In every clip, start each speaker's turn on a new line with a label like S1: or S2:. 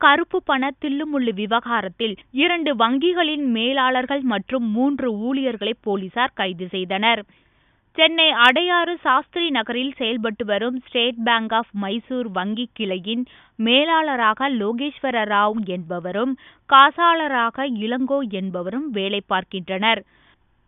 S1: கருப்பு பண தில்லுமுள்ளு விவகாரத்தில் 2 வங்கிகளின் மேலாளர்கள் மற்றும் 3 ஊழியர்களை போலீசார் கைது செய்தனர். சென்னை அடையாறு சாஸ்திரி நகரில் செயல்பட்டு வரும் ஸ்டேட் பேங்க் ஆஃப் மைசூர் வங்கி கிளையின் மேலாளராக லோகேஸ்வர ராவ் என்பவரும் காசாளராக இளங்கோ என்பவரும் வேலை பார்க்கின்றனர்.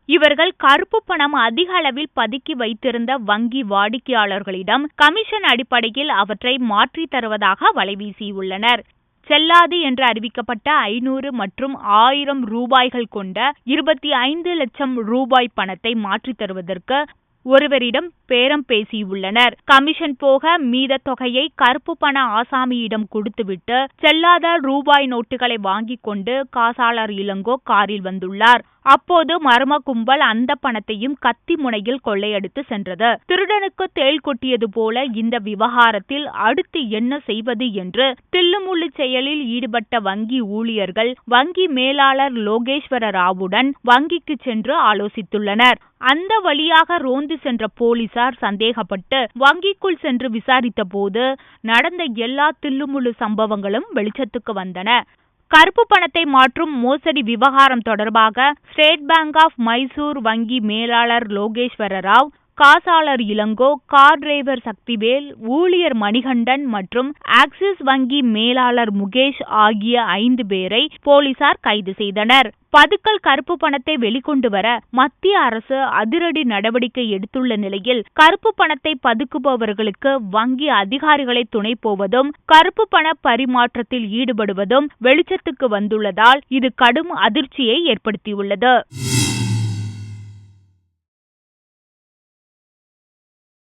S1: இவர்கள் கருப்பு பணம் அதிக அளவில் பதுக்கி வைத்திருந்த வங்கி வாடிக்கையாளர்களிடம் கமிஷன் அடிப்படையில் அவற்றை மாற்றி தருவதாக வலைவீசியுள்ளனர். செல்லாது என்று அறிவிக்கப்பட்ட 500 மற்றும் 1000 ரூபாய்கள் கொண்ட 25 லட்சம் ரூபாய் பணத்தை மாற்றித் தருவதற்கு ஒருவரிடம் பேரம் பேசியுள்ளனர். கமிஷன் போக மீத தொகையை கருப்பு பண ஆசாமியிடம் கொடுத்துவிட்டு செல்லாத ரூபாய் நோட்டுகளை வாங்கிக் கொண்டு காசாளர் இளங்கோ காரில் வந்துள்ளார். அப்போது மர்ம கும்பல் அந்த பணத்தையும் கத்தி முனையில் கொள்ளையடித்து சென்றது. திருடனுக்கு தேள் கொட்டியது போல இந்த விவகாரத்தில் அடுத்து என்ன செய்வது என்று தில்லுமுள்ளு செயலில் ஈடுபட்ட வங்கி ஊழியர்கள் வங்கி மேலாளர் லோகேஸ்வர ராவுடன் வங்கிக்கு சென்று ஆலோசித்துள்ளனர். அந்த வழியாக ரோந்து சென்ற போலீசார் சந்தேகப்பட்டு வங்கிக்குள் சென்று விசாரித்த போது நடந்த எல்லா தில்லுமுள்ளு சம்பவங்களும் வெளிச்சத்துக்கு வந்தன. கருப்பு பணத்தை மாற்றும் மோசடி விவகாரம் தொடர்பாக ஸ்டேட் பேங்க் ஆஃப் மைசூர் வங்கி மேலாளர் லோகேஸ்வர ராவ், காசாளர் இளங்கோ, கார் டிரைவர் சக்திவேல், ஊழியர் மணிகண்டன் மற்றும் ஆக்சிஸ் வங்கி மேலாளர் முகேஷ் ஆகிய 5 பேரை போலீசார் கைது செய்தனர். பதுக்கல் கருப்பு பணத்தை வெளிக்கொண்டு வர மத்திய அரசு அதிரடி நடவடிக்கை எடுத்துள்ள நிலையில் கருப்பு பணத்தை பதுக்குபவர்களுக்கு வங்கி அதிகாரிகளை துணை போவதும் கருப்பு பண பரிமாற்றத்தில் ஈடுபடுவதும் வெளிச்சத்துக்கு வந்துள்ளதால் இது கடும் அதிர்ச்சியை ஏற்படுத்தியுள்ளது.